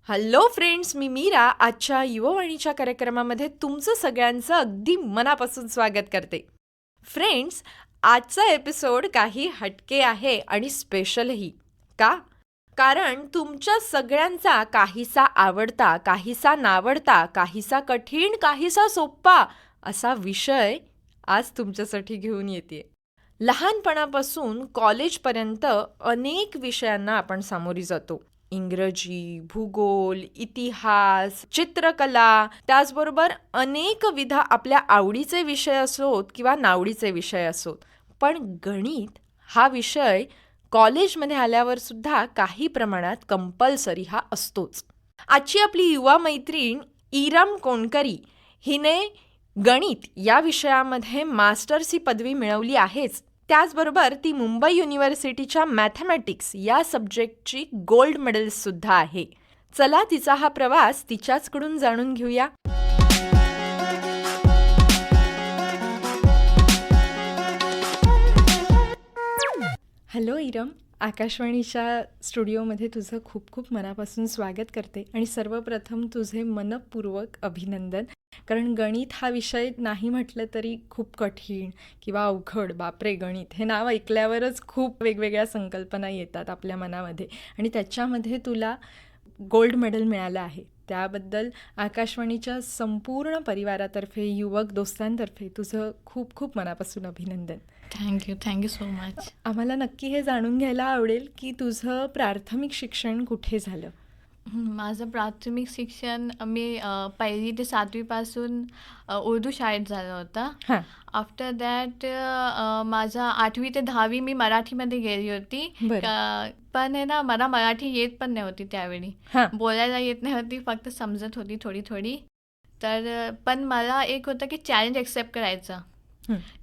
Hello friends, मी मीरा आजच्या युववाणीच्या कार्यक्रमामध्ये तुमचं सगळ्यांचं अगदी मनापासून स्वागत करते. फ्रेंड्स, आजचा एपिसोड काही हटके आहे आणि स्पेशलही. का? कारण तुमच्या सगळ्यांचा काहीसा आवडता, काहीसा नावडता, काहीसा कठीण, काहीसा सोप्पा असा विषय आज तुमच्यासाठी घेऊन येते. लहानपणापासून कॉलेजपर्यंत अनेक विषयांना आपण सामोरी जातो. इंग्रजी, भूगोल, इतिहास, चित्रकला, त्याचबरोबर अनेकविध आपल्या आवडीचे विषय असोत किंवा नावडीचे विषय असोत. पण गणित हा विषय कॉलेजमध्ये आल्यावर सुद्धा काही प्रमाणात कंपल्सरी हा असतोच. आजची आपली युवा मैत्रीण इरम कोणकरी हिने गणित या विषयामध्ये मास्टर्स ही पदवी मिळवली आहेच. त्याचबरोबर ती मुंबई युनिव्हर्सिटीच्या मॅथमॅटिक्स या सब्जेक्टची गोल्ड मेडलिस्टसुद्धा आहे. चला तिचा हा प्रवास तिच्याचकडून जाणून घेऊया. हॅलो इरम, आकाशवाणीच्या स्टुडिओमध्ये तुझं खूप खूप मनापासून स्वागत करते आणि सर्वप्रथम तुझे मनपूर्वक अभिनंदन. कारण गणित हा विषय नाही म्हटलं तरी खूप कठीण किंवा अवघड. बापरे, गणित हे नाव ऐकल्यावरच खूप वेगवेगळ्या संकल्पना येतात आपल्या मनामध्ये आणि त्याच्यामध्ये तुला गोल्ड मेडल मिळालं आहे. त्याबद्दल आकाशवाणीच्या संपूर्ण परिवारातर्फे, युवक दोस्तांतर्फे तुझं खूप खूप मनापासून अभिनंदन. Thank you so much. आम्हाला नक्की हे जाणून घ्यायला आवडेल की तुझं प्राथमिक शिक्षण कुठे झालं? माझं प्राथमिक शिक्षण मी 1ली ते 7वीपासून उर्दू शाळेत झालं होतं. हां. आफ्टर दॅट माझा 8वी ते 10वी मी मराठीमध्ये गेली होती. बरं. पण आहे ना, मला मराठी येत पण नव्हती त्यावेळी. हां. बोलायला येत नव्हती, फक्त समजत होती थोडी थोडी. तर पण मला एक होतं की चॅलेंज एक्सेप्ट करायचं,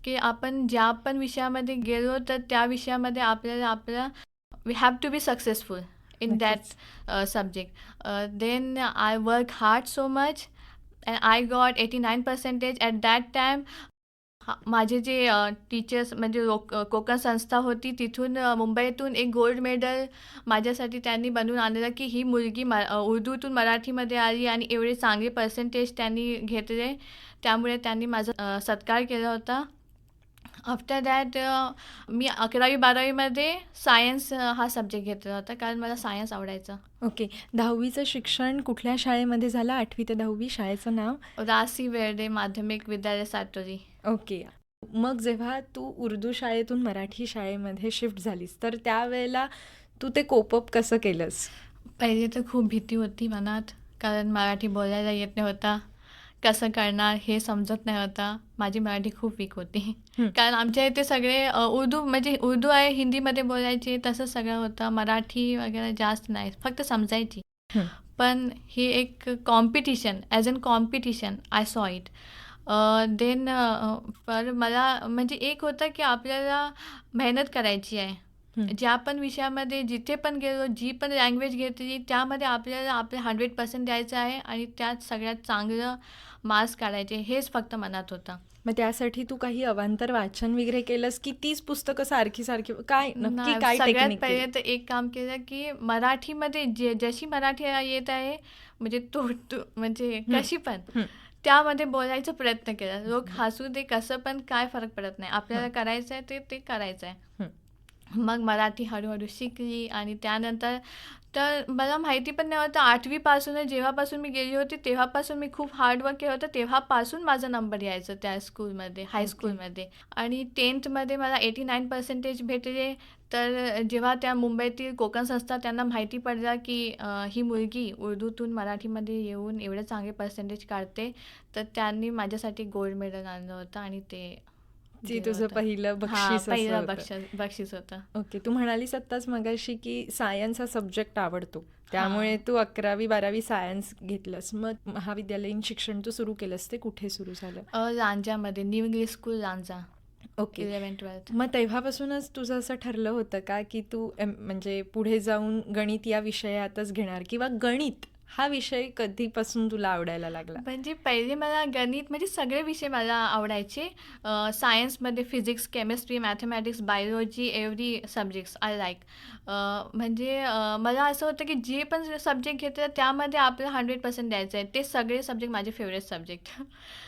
की आपण ज्या पण विषयामध्ये गेलो तर त्या विषयामध्ये आपल्याला we have to be successful in that subject. Then I worked hard so much and I got 89% at that time. माझे जे टीचर्स म्हणजे कोकण संस्था होती तिथून मुंबईतून एक गोल्ड मेडल माझ्यासाठी त्यांनी बनवून आणलेलं, की ही मुलगी उर्दूतून मराठीमध्ये आली आणि एवढे चांगले पर्सेंटेज त्यांनी घेतले. त्यामुळे त्यांनी माझा सत्कार केला होता. आफ्टर दॅट मी 11वी-12वीमध्ये सायन्स हा सब्जेक्ट घेतला होता, कारण मला सायन्स आवडायचं. ओके. 10वीचं शिक्षण कुठल्या शाळेमध्ये झालं? 8वी ते 10वी शाळेचं नाव? रासी वेर्डे माध्यमिक विद्यालय साटोरी. ओके. मग जेव्हा तू उर्दू शाळेतून मराठी शाळेमध्ये शिफ्ट झालीस तर त्यावेळेला तू ते कोपअप कसं केलंस? पहिले तर खूप भीती होती मनात, कारण मराठी बोलायला येत नव्हता. कसं करणार हे समजत नाही होता. माझी मराठी खूप वीक होती. कारण आमच्या इथे सगळे उर्दू म्हणजे उर्दू आहे, हिंदीमध्ये बोलायचे, तसं सगळं होतं. मराठी वगैरे जास्त नाही, फक्त समजायची. पण ही एक competition, as an competition I saw it. Then पर मला म्हणजे एक होतं की आपल्याला मेहनत करायची आहे. ज्या पण विषयामध्ये जिथे पण गेलो, जी पण लँग्वेज घेतली त्यामध्ये आपल्याला आपले 100% द्यायचं आहे आणि त्यात सगळ्यात चांगलं मार्क्स काढायचे, हेच फक्त मनात होतं. मग त्यासाठी तू काही अवांतर वाचन वगैरे केलंस की तीच पुस्तकं सारखी सारखी काय नक्की काय सगळ्यात टेक्निक केली? पहिले तर एक काम केलं की मराठीमध्ये जशी मराठी येत आहे म्हणजे म्हणजे कशी पण त्यामध्ये बोलायचा प्रयत्न केला. लोक हसू दे, कसं पण काय फरक पडत नाही. आपल्याला करायचं आहे ते करायचं आहे. मग मराठी हळूहळू शिकली आणि त्यानंतर तर मला माहिती पण नव्हतं. 8वीपासूनच जेव्हापासून मी गेली होती तेव्हापासून मी खूप हार्डवर्क केलं होतं. तेव्हापासून माझा नंबर यायचा त्या स्कूलमध्ये, हायस्कूलमध्ये. आणि 10thमध्ये मला 89% भेटले. तर जेव्हा त्या मुंबईतील कोकण संस्था त्यांना माहिती पडलं की ही मुलगी उर्दूतून मराठीमध्ये येऊन एवढे चांगले पर्सेंटेज काढते, तर त्यांनी माझ्यासाठी गोल्ड मेडल आणलं होतं आणि ते तुझं पहिलं बक्षीस पहिलं बक्षीस होतं. ओके. तू म्हणालीस आत्ताच मगाशी की सायन्स हा सब्जेक्ट आवडतो, त्यामुळे तू 11वी-12वी सायन्स घेतलंस. मग महाविद्यालयीन शिक्षण तू सुरू केलंस, ते कुठे सुरू झालं? लांजामध्ये, new English school Lanja. Okay. 11th-12th. मग तेव्हापासूनच तुझं असं ठरलं होतं का की तू म्हणजे पुढे जाऊन गणित या विषयातच घेणार किंवा गणित हा विषय कधीपासून तुला आवडायला लागला? म्हणजे पहिले मला गणित म्हणजे सगळे विषय मला आवडायचे. सायन्समध्ये physics, chemistry, mathematics, biology every subjects I like. म्हणजे मला असं होतं की जे पण सब्जेक्ट घेतलं त्यामध्ये आपलं 100% द्यायचं आहे. ते सगळे सब्जेक्ट माझे फेवरेट सब्जेक्ट.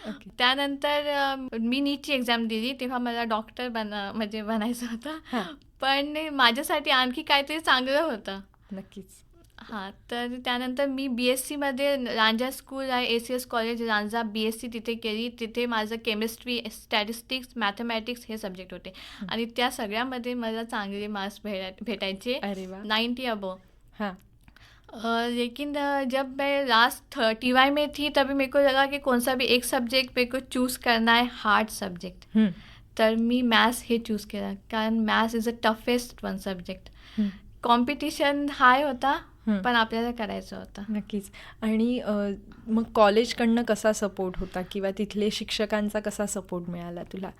ओके. त्यानंतर मी नीटची एक्झाम दिली तेव्हा मला डॉक्टर म्हणजे बनायचं होतं. हां. पण माझ्यासाठी आणखी काहीतरी चांगलं होतं. नक्कीच. हां, तर त्यानंतर मी बी-एस-सीमध्ये रांजा स्कूल आहे, ACS कॉलेज रांजा, बी-एस-सी तिथे केली. तिथे माझं केमिस्ट्री, स्टॅटिस्टिक्स, मॅथमॅटिक्स हे सब्जेक्ट होते आणि त्या सगळ्यामध्ये मला चांगले मार्क्स भेटायचे, अरे वाह! 90 अबोव. हां. लेकिन जब मैं लास्ट TY में थी तभी मेरे को लगा कि कौन सा भी एक सब्जेक्ट मेरे को चूज़ करना है हार्ड सब्जेक्ट. हं. तर मी मॅथ्स हे चूज केलं कारण maths is a toughest one subject. हं. कॉम्पिटिशन हाय होता हं. पण आपल्याला करायचं होतं. नक्कीच. आणि मग कॉलेजकडनं कसा सपोर्ट होता किंवा तिथले शिक्षकांचा कसा सपोर्ट मिळाला तुला?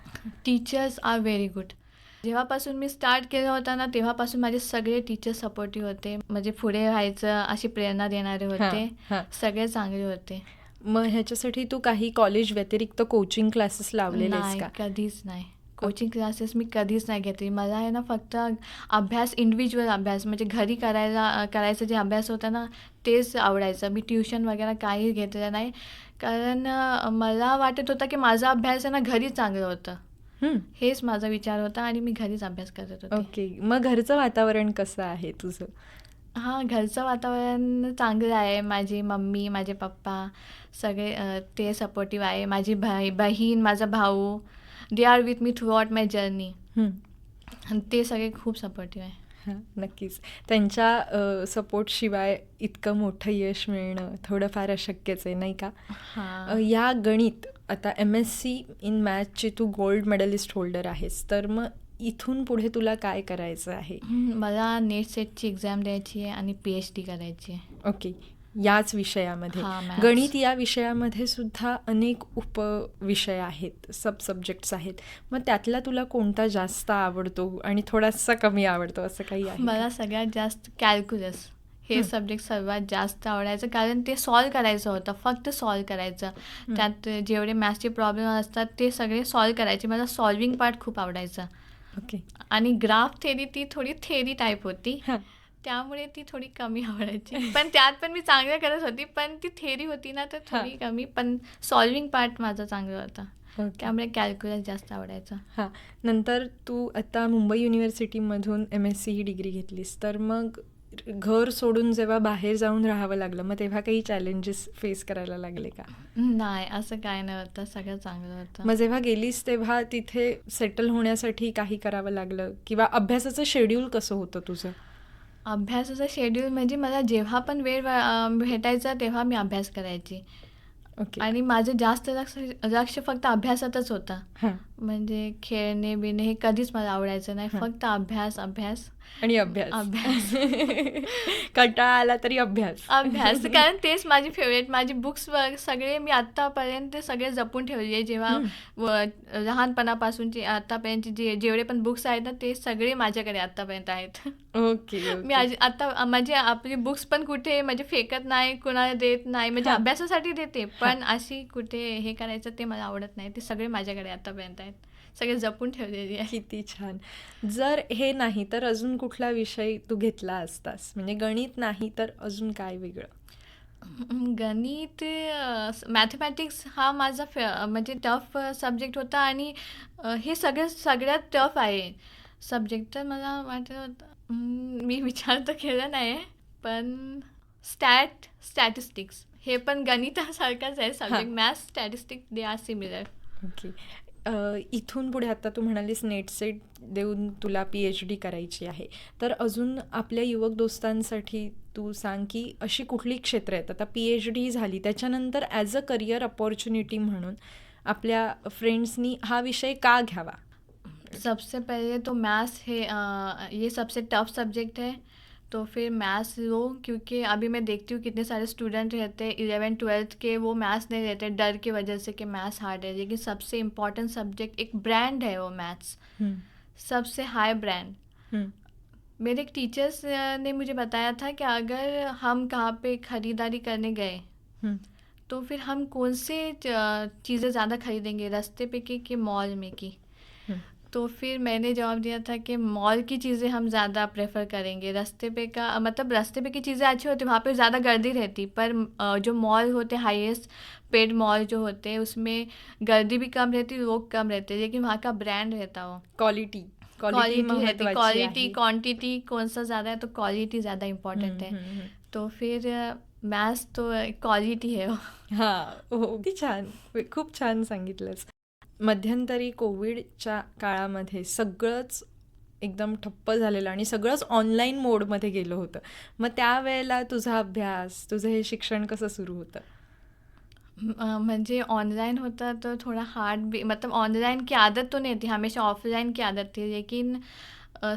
Teachers are very good. जेव्हापासून मी स्टार्ट केलं होतं ना तेव्हापासून माझे सगळे टीचर्स सपोर्टिव्ह होते. म्हणजे पुढे व्हायचं अशी प्रेरणा देणारे होते. हां, हां. सगळे चांगले होते. मग ह्याच्यासाठी तू काही कॉलेज व्यतिरिक्त कोचिंग क्लासेस लावलेलेस नाही, का? कधीच नाही. कोचिंग क्लासेस मी कधीच नाही घेतली. मला आहे ना फक्त अभ्यास, इंडिव्हिज्युअल अभ्यास म्हणजे घरी करायचं जे अभ्यास होता ना तेच आवडायचं. मी ट्युशन वगैरे काही घेतलं नाही कारण मला वाटत होतं की माझा अभ्यास आहे ना घरी चांगलं होतं. हं. हेच माझा विचार होता आणि मी घरीच अभ्यास करत होते. ओके. मग घरचं वातावरण कसं आहे तुझं? हां, घरचं वातावरण चांगलं आहे. माझी मम्मी, माझे पप्पा सगळे ते सपोर्टिव्ह आहे. माझी बहीण, माझा भाऊ they are with me through out my journey. हं. आणि ते सगळे खूप सपोर्टिव्ह आहे. हां, नक्कीच. त्यांच्या सपोर्टशिवाय इतकं मोठं यश मिळणं थोडंफार अशक्यच आहे, नाही का? हां. या गणित आता MSc इन मॅथ्सची तू गोल्ड मेडलिस्ट होल्डर आहेस. तर मग इथून पुढे तुला काय करायचं आहे? मला नेट सेटची एक्झाम द्यायची आहे आणि PhD करायची आहे. ओके. याच विषयामध्ये. हां, मॅथ्स. गणित या विषयामध्ये सुद्धा अनेक उपविषय आहेत, सब सब्जेक्ट्स आहेत. मग त्यातला तुला कोणता जास्त आवडतो आणि थोडासा कमी आवडतो असं काही आहे का? मला सगळ्यात जास्त कॅल्क्युलस हे सब्जेक्ट सर्वात जास्त आवडायचं कारण ते सॉल्व करायचं होतं. फक्त सॉल्व करायचं. त्यात जेवढे मॅथ्सचे प्रॉब्लेम असतात ते सगळे सॉल्व करायचे. मला सॉल्विंग पार्ट खूप आवडायचा. ओके. आणि ग्राफ थेरी ती थोडी थेरी टाईप होती. हां. त्यामुळे ती थोडी कमी आवडायची. पण त्यात पण मी चांगलं करत होती. पण ती थेरी होती ना तर थोडी कमी. पण सॉल्विंग पार्ट माझा चांगला होता. ओके. त्यामुळे कॅल्क्युलस जास्त आवडायचं. हां. नंतर तू आता मुंबई युनिव्हर्सिटीमधून MSc ही डिग्री घेतलीस. तर मग घर सोडून जेव्हा बाहेर जाऊन राहावं लागलं मग तेव्हा काही चॅलेंजेस फेस करायला लागले का? नाही, असं काय नव्हतं. सगळं चांगलं होतं. मग जेव्हा गेलीस तेव्हा तिथे सेटल होण्यासाठी काही करावं लागलं किंवा अभ्यासाचं शेड्यूल कसं होतं तुझं? अभ्यासाचं शेड्यूल म्हणजे मला जेव्हा पण वेळ भेटायचा तेव्हा मी अभ्यास करायची. ओके. आणि माझं जास्त लक्ष फक्त अभ्यासातच होतं. हां. म्हणजे खेळणे बिणे हे कधीच मला आवडायचं नाही. फक्त अभ्यास आणि अभ्यास. अभ्यास कंटाळा आला तरी अभ्यास. अभ्यास. कारण तेच माझी फेवरेट. माझी बुक्स सगळे मी आत्तापर्यंत सगळे जपून ठेवले. जेव्हा लहानपणापासूनचे आत्तापर्यंतचे जेवढे पण बुक्स आहेत ना ते सगळे माझ्याकडे आत्तापर्यंत आहेत. ओके. मी आता म्हणजे आपली बुक्स पण कुठे म्हणजे फेकत नाही, कुणाला देत नाही. म्हणजे अभ्यासासाठी देते पण अशी कुठे हे करायचं ते मला आवडत नाही. ते सगळे माझ्याकडे आतापर्यंत आहेत. सगळे जपून ठेवलेली आहे. किती छान. जर हे नाही तर अजून कुठला विषय तू घेतला असतास? म्हणजे गणित नाही तर अजून काय वेगळं? गणित, मॅथमॅटिक्स हा माझा म्हणजे टफ सब्जेक्ट होता आणि हे सगळ्यात टफ आहे सब्जेक्ट. तर मला वाटत होतं मी विचार तर केला नाही पण स्टॅटिस्टिक्स हे पण गणितासारखंच आहे subject. Maths, statistics they are similar. Okay. इथून पुढे आता तू म्हणालीस नेट सेट देऊन तुला PhD करायची आहे. तर अजून आपल्या युवक दोस्तांसाठी तू सांग की अशी कुठली क्षेत्र आहेत? आता PhD झाली त्याच्यानंतर ॲज अ करिअर अपॉर्च्युनिटी म्हणून आपल्या फ्रेंड्सनी हा विषय का घ्यावा? सबसे पहले तो मैथ्स है, ये सबसे टफ सब्जेक्ट है तो फिर मैथ्स लो क्योंकि अभी मैं देखती हूँ कितने सारे स्टूडेंट रहते हैं 11th-12th के वो मैथ्स नहीं लेते डर की वजह से कि मैथ्स हार्ड है. लेकिन सबसे इम्पॉर्टेंट सब्जेक्ट एक ब्रांड है वो मैथ्स. सबसे हाई ब्रांड. मेरे एक टीचर्स ने मुझे बताया था कि अगर हम कहाँ पे खरीदारी करने गए हं, तो फिर हम कौन से चीज़ें ज़्यादा खरीदेंगे, रास्ते पे की कि मॉल में की। हं. तो फिर मैंने जवाब दिया था कि मॉल की चीज़ें हम ज़्यादा प्रेफर करेंगे। रास्ते पे का मतलब रास्ते पे की चीज़ें अच्छी होती, वहाँ पे ज़्यादा गर्दी रहती, पर जो मॉल होते हाईएस्ट पेड मॉल जो होते हैं उसमें गर्दी भी कम रहती, लोग कम रहते, लेकिन वहाँ का ब्रांड रहता हो, क्वालिटी क्वालिटी क्वालिटी रहती, महत्वाची क्वालिटी आहे. क्वांटिटी कौन सा ज़्यादा है, तो क्वालिटी ज़्यादा इम्पॉर्टेंट हं, है। हं, हं. तो फिर मैथ्स तो क्वालिटी है वो। हां, हो. किती छान. खूप छान सांगितलंस. मध्यंतरी कोविडच्या काळामध्ये सगळंच एकदम ठप्प झालेलं आणि सगळंच ऑनलाईन मोडमध्ये गेलं होतं. मग त्यावेळेला तुझा अभ्यास, तुझं हे शिक्षण कसं सुरू होतं? म्हणजे ऑनलाइन होता तो थोड़ा हार्ड भी, मतलब ऑनलाइन की आदत तो नहीं थी, हमेशा ऑफलाइन की आदत थी, लेकिन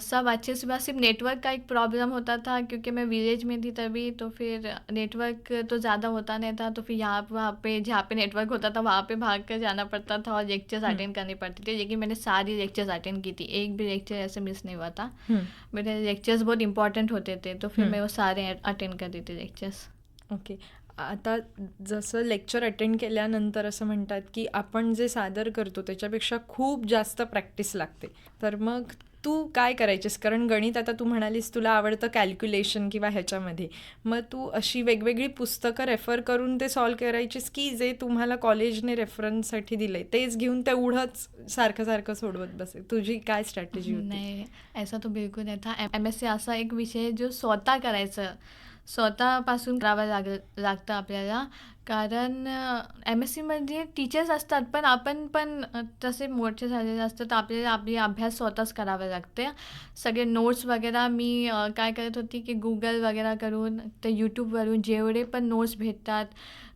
सब अच्छे से, बस सिर्फ नेटवर्क का एक प्रॉब्लम होता था क्योंकि मैं विलेज में थी तभी, तो फिर नेटवर्क तो ज़्यादा होता नहीं था, तो फिर यहाँ वहाँ पे जहाँ पे नेटवर्क होता था वहाँ पे भाग कर जाना पड़ता था और लेक्चर्स हं, अटेंड करनी पड़ती थी, लेकिन मैंने सारी लेक्चर्स अटेंड की थी, एक भी लेक्चर ऐसे मिस नहीं हुआ था। हं. मेरे लेक्चर्स बहुत इंपॉर्टेंट होते थे, तो फिर हं. मैं वो सारे अटेंड करती थी लेक्चर्स। ओके. आता जसं लेक्चर अटेंड केल्यानंतर असं म्हणतात की आपण जे सादर करतो त्याच्यापेक्षा खूप जास्त प्रॅक्टिस लागते. तर मग तू काय करायचीस? कारण गणित आता तू म्हणालीस तुला आवडतं कॅल्क्युलेशन किंवा ह्याच्यामध्ये. मग तू अशी वेगवेगळी पुस्तकं रेफर करून ते सॉल्व करायचीस की जे तुम्हाला कॉलेजने रेफरन्ससाठी दिलंय तेच घेऊन तेवढंच सारखं सारखं सोडवत बसे? तुझी काय स्ट्रॅटेजी होती? नाही, ऐसा तो बिलकुल नाही था. एम-एस-सी असा एक विषय आहे जो स्वतः करायचं, स्वतःपासून करावं लागतं आपल्याला. कारण एम-एस-सीमध्ये टीचर्स असतात, पण आपण पण तसे मोठे झालेले असतात, तर आपल्याला आपली अभ्यास स्वतःच करावे लागते. सगळे नोट्स वगैरे मी काय करत होती की गुगल वगैरे करून, ते यूट्यूबवरून जेवढे पण नोट्स भेटतात,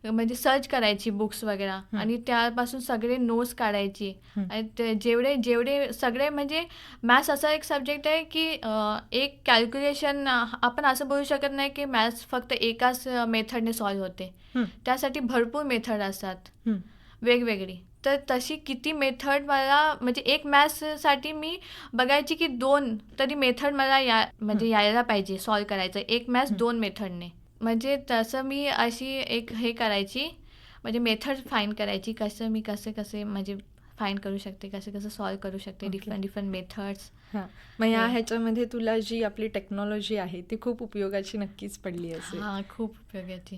म्हणजे सर्च करायची बुक्स वगैरे आणि त्यापासून सगळे नोट्स काढायची. हं. आणि ते जेवढे जेवढे सगळे, म्हणजे मॅथ्स असा एक सब्जेक्ट आहे की एक कॅल्क्युलेशन आपण असं बोलू शकत नाही की मॅथ्स फक्त एकाच मेथडने सॉल्व्ह होते. हं, त्यासाठी भरपूर मेथड असतात हं, वेगवेगळी. तर तशी किती मेथड मला, म्हणजे एक मॅथ्ससाठी मी बघायची की 2 तरी मेथड मला म्हणजे यायला पाहिजे सॉल्व्ह करायचं. एक मॅथ्स हं. 2 मेथडने. म्हणजे तसं मी अशी एक हे करायची, म्हणजे मेथड फाइंड करायची, कसं मी कसे म्हणजे फाइंड करू शकते, कसं सॉल्व्ह करू शकते, ओके. Different different methods. हां. मग या हे. ह्याच्यामध्ये तुला जी आपली टेक्नॉलॉजी आहे ती खूप उपयोगाची नक्कीच पडली असेल. हां, खूप उपयोगाची.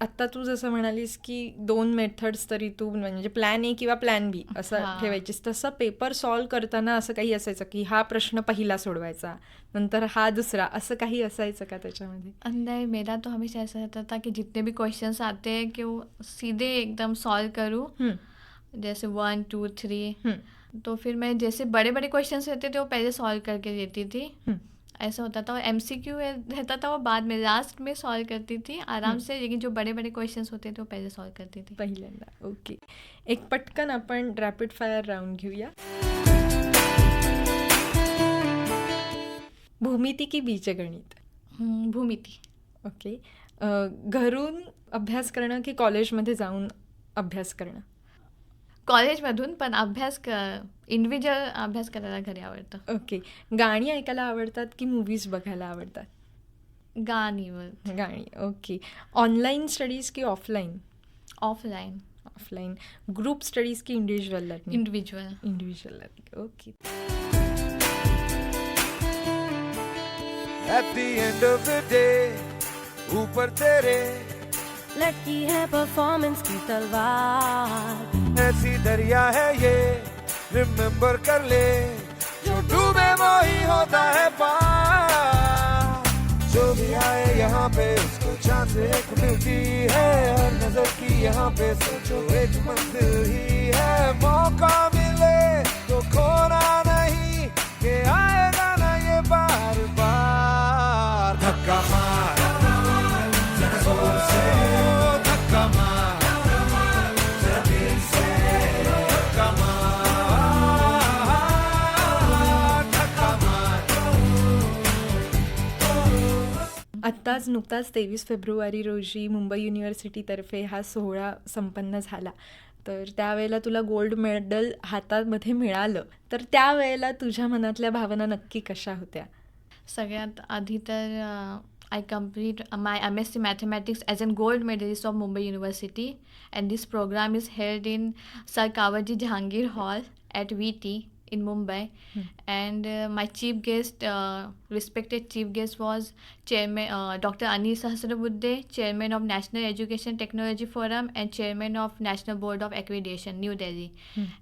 आत्ता तू जसं म्हणालीस की 2 मेथड्स तरी तू म्हणजे प्लॅन ए किंवा प्लॅन बी असं हां. ठेवायचीस. तसं पेपर सॉल्व करताना असं काही असायचं की हा प्रश्न पहिला सोडवायचा, नंतर हा दुसरा, असं काही असायचं का त्याच्यामध्ये? नहीं, मेरा तो हमेशा ऐसा रहता था कि जितने भी क्वेश्चंस आते हैं कि वो सीधे एकदम सॉल्व करूँ, हं, जैसे 1 2 3। हं, तो फिर मैं जैसे बड़े बड़े क्वेश्चंस रहते थे वो पहले सॉल्व करके देती थी, हं, ऐसा होता था। और एमसीक्यू रहता था वो बाद में लास्ट में सॉल्व करती थी आराम से, लेकिन जो बड़े बड़े क्वेश्चंस होते थे वो पहले सॉल्व करती थी। पहिल्यांदा. ओके. एक पटकन आपण रॅपिड फायर राऊंड घेऊया. भूमिती की बीजगणित? भूमिती. ओके. घरून अभ्यास करणं की कॉलेजमध्ये जाऊन अभ्यास करणं? कॉलेजमधून, पण इंडिव्हिज्युअल अभ्यास करायला घरी आवडतं. ओके. गाणी ऐकायला आवडतात की मूव्हीज बघायला आवडतात? गाणीवर. गाणी. ओके. ऑनलाईन स्टडीज की offline? Offline. Offline. Group studies की individual learning? Individual. Individual learning. Okay. At the end of the day, ऊपर तेरे लटकी है परफॉर्मेंस की तलवार, ऐसी दरिया है ये, रिमेम्बर कर ले, जो डूबे वो ही होता है पार। जो भी आए यहाँ पे उसको चांस एक मिलती है, हर नजर की यहाँ पे सोचो एक मंजिल ही है। मौका मिले तो खोना नहीं, के आएगा ना ये बार बार। धक्का मार जरा जोर से, धक्का मार जरा दिल से, धक्का मार, धक्का मार। आत्ताच नुकताच 23 फेब्रुवारी रोजी मुंबई युनिव्हर्सिटीतर्फे हा सोहळा संपन्न झाला. तर त्यावेळेला तुला गोल्ड मेडल हातामध्ये मिळालं, तर त्यावेळेला तुझ्या मनातल्या भावना नक्की कशा होत्या? सगळ्यात आधी तर I complete my MSc mathematics as an gold medallist of Mumbai University and this programme is held in Sir Cowasji Jehangir Hall at VT in Mumbai. And my chief guest, respected chief guest, was Chairman Dr. Anil Sahasrabudhe, Chairman of National Education Technology Forum and Chairman of National Board of Accreditation, New Delhi.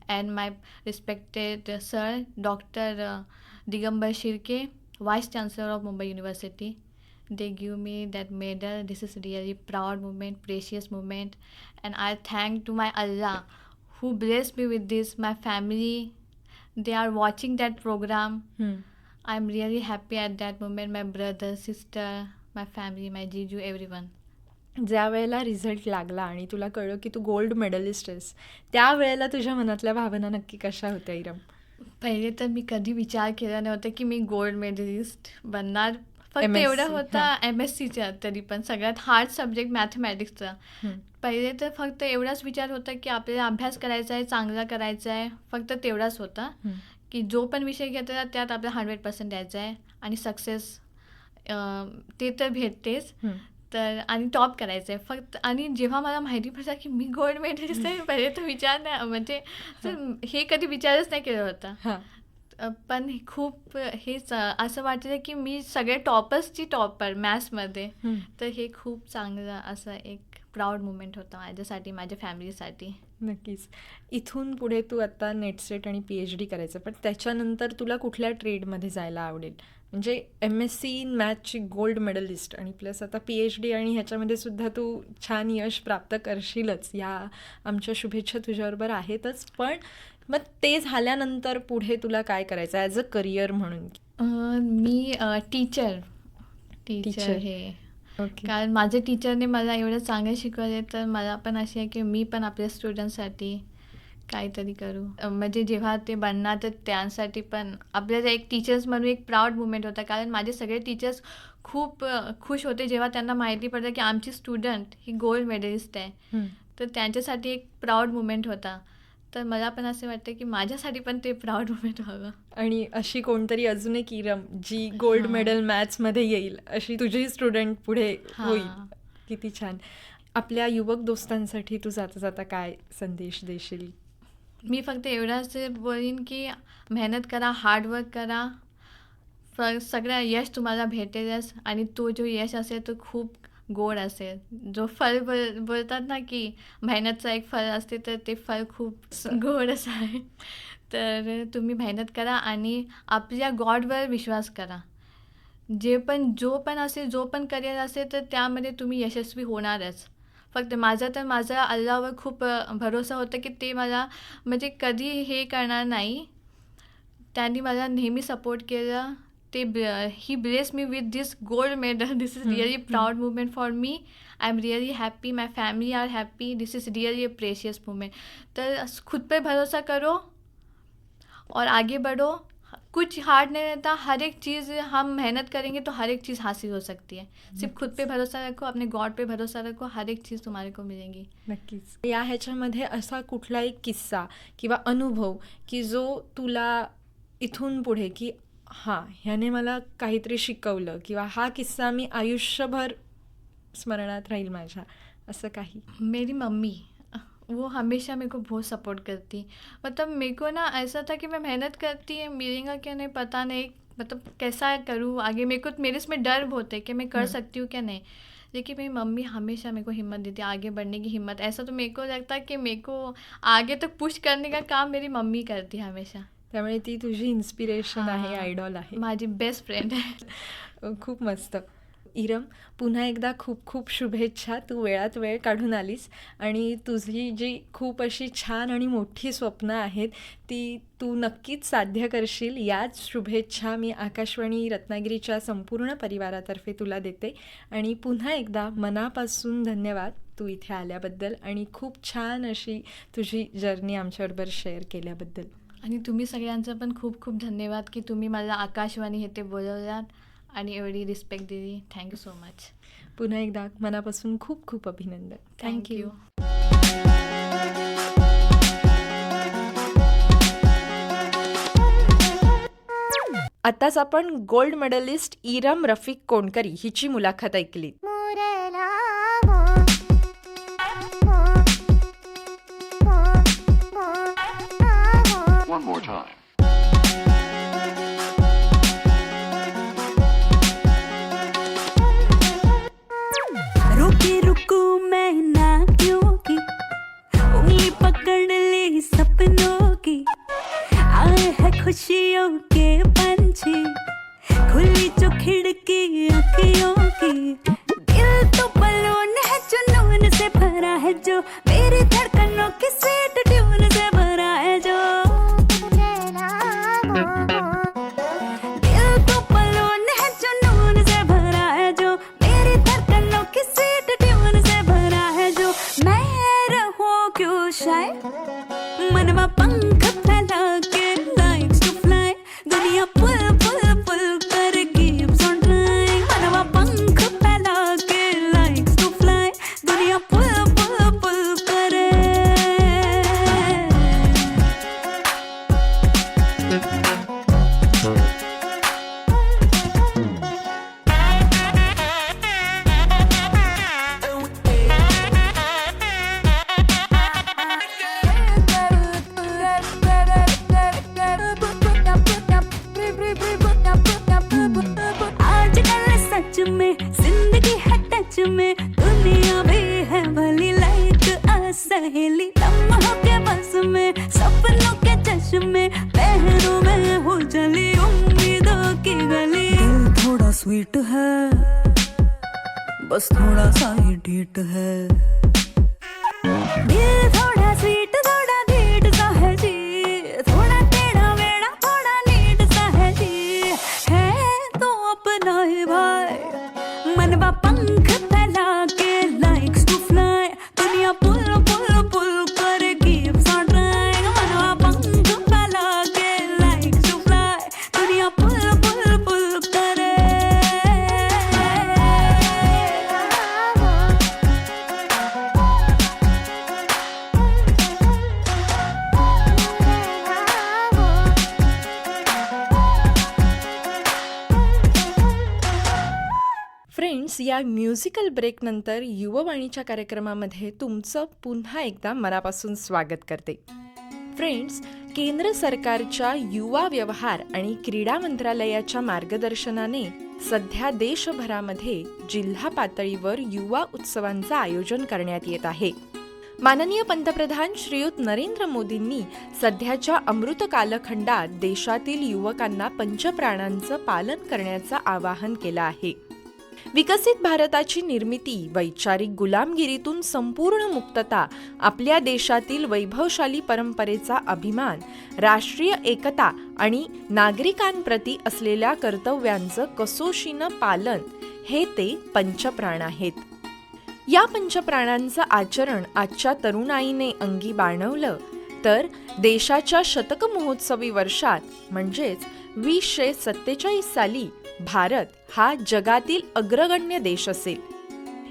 And my respected sir, Dr. Digambar Shirke, Vice Chancellor of Mumbai University. They give me that medal. This is really proud moment, precious moment. And I thank to my Allah who blessed me with this, my family. They are watching that program. I'm really happy at that moment. My brother, sister, my family, my Jiju, everyone. ज्या वेळेला result लागला आणि तुला कळलं की तू gold medallist आहेस, त्यावेळेला तुझ्या मनातल्या भावना नक्की कशा होत्या इरम? पहिले तर मी कधी विचार केला नव्हता की मी गोल्ड मेडलिस्ट बनणार. फक्त MSc, एवढं होता MScच्या, तरी पण सगळ्यात हार्ड सब्जेक्ट मॅथमॅटिक्सचा. पहिले तर फक्त एवढाच विचार होता की आपल्याला अभ्यास करायचा आहे, चांगला करायचा आहे, फक्त तेवढाच होता की जो पण विषय घेतला त्यात आपल्याला 100% द्यायचा आहे आणि सक्सेस ते तर भेटतेच. तर आणि टॉप करायचं आहे फक्त. आणि जेव्हा मला माहिती पडलं की मी गोल्ड मेडलिस्ट आहे, पहिले तर विचार नाही, म्हणजे हे कधी विचारच नाही केला होता. पण खूप हेच असं वाटलं की मी सगळे टॉपर्सची टॉपर मॅथ्समध्ये. तर हे खूप चांगलं असं एक प्राऊड मुमेंट होता माझ्यासाठी, माझ्या फॅमिलीसाठी. नक्कीच. इथून पुढे तू आता नेटसेट आणि PhD करायचं, पण त्याच्यानंतर तुला कुठल्या ट्रेडमध्ये जायला आवडेल? म्हणजे MSc इन मॅथची गोल्ड मेडलिस्ट आणि प्लस आता PhD आणि ह्याच्यामध्ये सुद्धा तू छान यश प्राप्त करशीलच, या आमच्या शुभेच्छा तुझ्याबरोबर आहेतच. पण मग ते झाल्यानंतर पुढे तुला काय करायचं ॲज अ करिअर म्हणून? मी टीचर हे. ओके. कारण माझ्या टीचरने मला एवढं चांगलं शिकवले, तर मला पण अशी आहे की मी पण आपल्या स्टुडंटसाठी काहीतरी करू. म्हणजे जेव्हा ते बनणार तर त्यांसाठी पण आपल्याला एक टीचर्स म्हणून एक प्राऊड मुमेंट होता. कारण माझे सगळे टीचर्स खूप खुश होते जेव्हा त्यांना माहिती पडलं की आमची स्टुडंट ही गोल्ड मेडलिस्ट आहे. तर त्यांच्यासाठी एक प्राऊड मुमेंट होता. तर मला पण असं वाटतं की माझ्यासाठी पण ते प्राऊड मुमेंट व्हावं. आणि अशी कोणतरी अजून एक इरम जी गोल्ड मेडल मॅथ्समध्ये येईल, अशी तुझी स्टुडंट पुढे होईल. किती छान. आपल्या युवक दोस्तांसाठी तू जाता जाता काय संदेश देशील? मी फक्त एवढंच बोलीन की मेहनत करा, हार्डवर्क करा, सगळं यश तुम्हाला भेटेलच. आणि तो जो यश असेल तो खूप गोड असेल. जो फळ बोलतात ना की मेहनतचं एक फळ असते, तर ते फळ खूप गोड असं आहे. तर तुम्ही मेहनत करा आणि आपल्या गॉडवर विश्वास करा. जो पण असेल, जो पण करिअर असेल, तर त्यामध्ये तुम्ही यशस्वी होणारच. फक्त माझा अल्लावर खूप भरोसा होता की ते मला म्हणजे कधी हे करणार नाही. त्यांनी मला नेहमी सपोर्ट केलं. he blessed me with this gold medal. This is really proud moment for me. I'm really happy. My family are happy. This is really a precious moment. तो खुद पे भरोसा करो और आगे बढ़ो. कुछ हार्ड नहीं रहता. हर एक चीज़ हम मेहनत करेंगे तो हर एक चीज़ हासिल हो सकती है. सिर्फ खुद पे भरोसा रखो, अपने गॉड पे भरोसा रखो, हर एक चीज़ तुम्हारे को मिलेगी. नक्कीच. या ह्याच्यामध्ये असा कुठला एक किस्सा किंवा अनुभव की जो तुला इथून पुढे की हां, ह्याने मला काहीतरी शिकवलं किंवा हा किस्सा मी आयुष्यभर स्मरणात राहील माझ्या, असं काही? मेरी मम्मी वो हमेशा मेरे को बहुत सपोर्ट करती. मतलब मेरे को ना ऐसा था कि मैं मेहनत करती है, मिलेगा क्या नहीं पता नहीं, मतलब कैसा करूँ आगे. मेरे इसमें डर बहुत है कि मैं कर सकती हूँ क्या नहीं. लेकिन मेरी मम्मी हमेशा मेरे को हिम्मत देती है, आगे बढ़ने की हिम्मत. ऐसा तो मेरे को लगता है कि मेरे को आगे तक पुश करने का काम मेरी मम्मी करती है हमेशा. त्यामुळे ती तुझी इन्स्पिरेशन आहे, आयडॉल आहे. माझी बेस्ट फ्रेंड आहे. खूप मस्त. इरम, पुन्हा एकदा खूप खूप शुभेच्छा. तू वेळात वेळ काढून आलीस आणि तुझी जी खूप अशी छान आणि मोठी स्वप्न आहेत ती तू नक्कीच साध्य करशील. याच शुभेच्छा मी आकाशवाणी रत्नागिरीच्या संपूर्ण परिवारातर्फे तुला देते. आणि पुन्हा एकदा मनापासून धन्यवाद तू इथे आल्याबद्दल आणि खूप छान अशी तुझी जर्नी आमच्याबरोबर शेअर केल्याबद्दल. आणि तुम्ही सगळ्यांचं पण खूप खूप धन्यवाद की तुम्ही मला आकाशवाणी इथे बोलवलात आणि एवढी रिस्पेक्ट दिली. Thank you so much. पुन्हा एकदा मनापासून खूप खूप अभिनंदन. थँक्यू. आताच आपण गोल्ड मेडलिस्ट इरम रफिक कोणकरी हिची मुलाखत ऐकली. One more time. रुकी रुकू मैं ना क्योंकि उंगली पकड़ ली सपनों की. आए है खुशियों के पंछी, खुली जो खिड़की अखियों की. दिल तो बलून है, जुनून से भरा है जो, मेरी धड़कनों की स्वीट ट्यून से भरा है जो. दिल तो बलून है, जुनून से भरा है जो, मेरी धड़कनों की स्वीट ट्यून से भरा है जो. मैं रहूं क्यों शायद, मनवा पंख फैला के likes to fly. दुनिया पुल पुल पुल कर keeps on trying. मनवा पंख फैला के likes to fly. दुनिया पुल पुल पुल करे. आजकल सच में जिंदगी है टच में, दुनिया भी है भली लाइक सहेली. लम्हों के बस में, सपनों के चश्मे, पहनों में हो चली उम्मीदों की गली. दिल थोड़ा स्वीट है, बस थोड़ा सा ही ढीठ है. दिल थोड़ा स्वीट, थोड़ा ढीठ सा है जी. थोड़ा टेढ़ा मेढ़ा, थोड़ा नीट सा है जी. है तो अपना ही भाई. मनवा पंख फैला के likes to fly. दुनिया पुल पुल पुल करे keeps on trying. मनवा पंख फैला के likes to fly. दुनिया पुल पुल पुल करे. फ्रेंड्स, या म्युझिकल ब्रेकनंतर युववाणीच्या कार्यक्रमामध्ये तुमचं पुन्हा एकदा मनापासून स्वागत करते. फ्रेंड्स, केंद्र सरकारच्या युवा व्यवहार आणि क्रीडा मंत्रालयाच्या मार्गदर्शनाने सध्या देशभरामध्ये जिल्हा पातळीवर युवा उत्सवांचं आयोजन करण्यात येत आहे. माननीय पंतप्रधान श्रीयुत नरेंद्र मोदींनी सध्याच्या अमृत कालखंडात देशातील युवकांना पंचप्राणांचं पालन करण्याचं आवाहन केलं आहे. विकसित भारताची निर्मिती, वैचारिक गुलामगिरीतून संपूर्ण मुक्तता, आपल्या देशातील वैभवशाली परंपरेचा अभिमान, राष्ट्रीय एकता आणि नागरिकांप्रती असलेल्या कर्तव्यांचं कसोशीनं पालन हे ते पंचप्राण आहेत. या पंचप्राणांचं आचरण आजच्या तरुणाईने अंगी बाणवलं तर देशाच्या शतक महोत्सवी वर्षात म्हणजेच 2047 साली भारत हा जगातील अग्रगण्य देश असेल.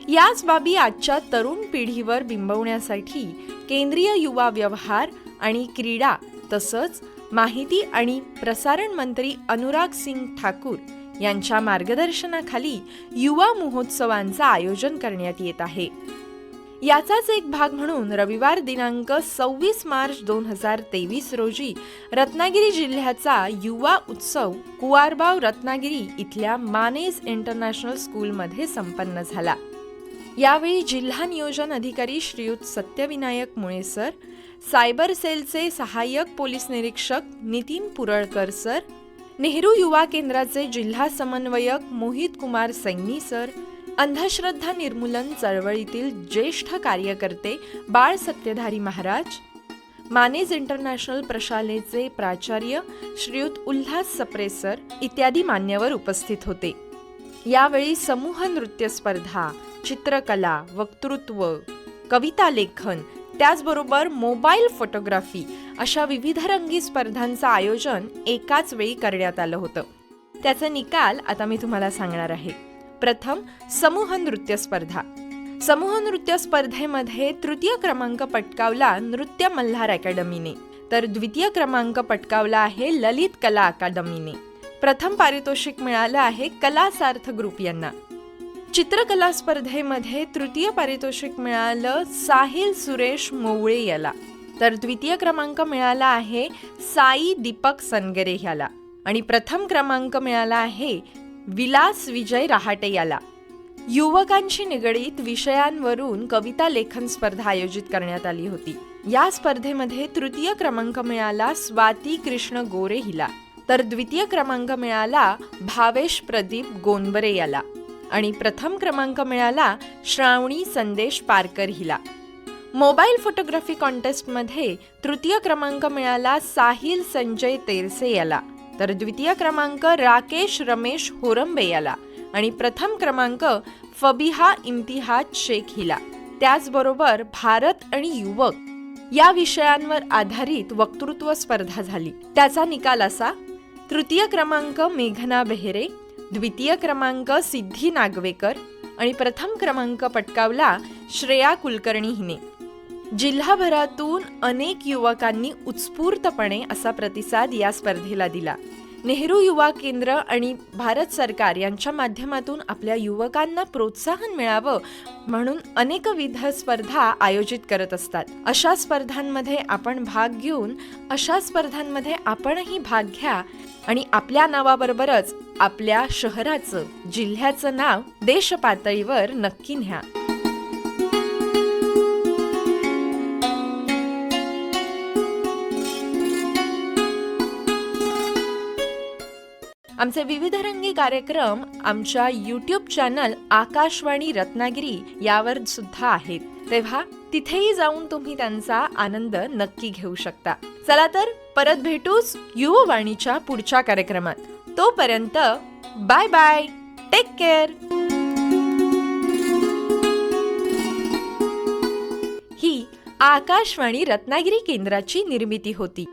याच बाबी आजच्या तरुण पिढीवर बिंबवण्यासाठी केंद्रीय युवा व्यवहार आणि क्रीडा तसंच माहिती आणि प्रसारण मंत्री अनुराग सिंग ठाकूर यांच्या मार्गदर्शनाखाली युवा महोत्सवांचं आयोजन करण्यात येत आहे. याचाच एक भाग म्हणून रविवार दिनांक 26 मार्च 2023 रोजी रत्नागिरी जिल्ह्याचा युवा उत्सव कुवारबाव रत्नागिरी इथल्या मानेज इंटरनॅशनल स्कूलमध्ये संपन्न झाला. यावेळी जिल्हा नियोजन अधिकारी श्रीयुत सत्यविनायक मुळे सर, सायबर सेलचे सहाय्यक पोलीस निरीक्षक नितीन पुरळकर सर, नेहरू युवा केंद्राचे जिल्हा समन्वयक मोहित कुमार सैनी सर, अंधश्रद्धा निर्मूलन चळवळीतील ज्येष्ठ कार्यकर्ते बाळ सत्यधारी महाराज, मानेज इंटरनॅशनल प्रशालेचे प्राचार्य श्रीयुत उल्हास सप्रे सर इत्यादी मान्यवर उपस्थित होते. यावेळी समूह नृत्य स्पर्धा, चित्रकला, वक्तृत्व, कविता लेखन, त्याचबरोबर मोबाईल फोटोग्राफी अशा विविधरंगी स्पर्धांचं आयोजन एकाच वेळी करण्यात आलं होतं. त्याचे निकाल आता मी तुम्हाला सांगणार आहे. प्रथम समूह नृत्य स्पर्धा. समूह नृत्य स्पर्धेमध्ये तृतीय क्रमांक पटकावला नृत्य मल्हार अकॅडमीने, तर द्वितीय क्रमांक पटकावला आहे ललित कला अकादमीने. प्रथम पारितोषिक मिळालं आहे कला सार्थ ग्रुप यांना. चित्रकला स्पर्धेमध्ये तृतीय पारितोषिक मिळालं साहिल सुरेश मोवळे याला. तर द्वितीय क्रमांक मिळाला आहे साई दीपक सनगरे याला. आणि प्रथम क्रमांक मिळाला आहे विलास विजय रहाटे याला. युवकांशी निगडीत विषयांवरून कविता लेखन स्पर्धा आयोजित करण्यात आली होती. या स्पर्धेमध्ये तृतीय क्रमांक मिळाला स्वाती कृष्ण गोरे हिला. तर द्वितीय क्रमांक मिळाला भावेश प्रदीप गोंबरे याला. आणि प्रथम क्रमांक मिळाला श्रावणी संदेश पारकर हिला. मोबाईल फोटोग्राफी कॉन्टेस्टमध्ये तृतीय क्रमांक मिळाला साहिल संजय तेरसे याला. तर द्वितीय क्रमांक राकेश रमेश होरंबे याला. आणि प्रथम क्रमांक फबिहा इम्तिहाज शेख हिला. त्याचबरोबर भारत आणि युवक या विषयांवर आधारित वक्तृत्व स्पर्धा झाली. त्याचा निकाल असा: तृतीय क्रमांक मेघना बेहेरे, द्वितीय क्रमांक सिद्धी नागवेकर आणि प्रथम क्रमांक पटकावला श्रेया कुलकर्णी हिने. जिल्हाभरातून अनेक युवकांनी उत्स्फूर्तपणे असा प्रतिसाद या स्पर्धेला दिला. नेहरू युवा केंद्र आणि भारत सरकार यांच्या माध्यमातून आपल्या युवकांना प्रोत्साहन मिळावं म्हणून अनेकविध स्पर्धा आयोजित करत असतात. अशा स्पर्धांमध्ये आपण भाग घेऊन अशा स्पर्धांमध्ये आपणही भाग घ्या आणि आपल्या नावाबरोबरच आपल्या शहराचं, जिल्ह्याचं नाव देश पातळीवर नक्की न्या. आमचे विविधरंगी कार्यक्रम आमच्या YouTube चॅनल आकाशवाणी रत्नागिरी यावर सुद्धा आहेत. तेव्हा तिथेही जाऊन तुम्ही त्यांचा आनंद नक्की घेऊ शकता. चला तर परत भेटूच युववाणीच्या पुढच्या कार्यक्रमात. तोपर्यंत बाय बाय, टेक केअर. ही आकाशवाणी रत्नागिरी केंद्राची निर्मिती होती.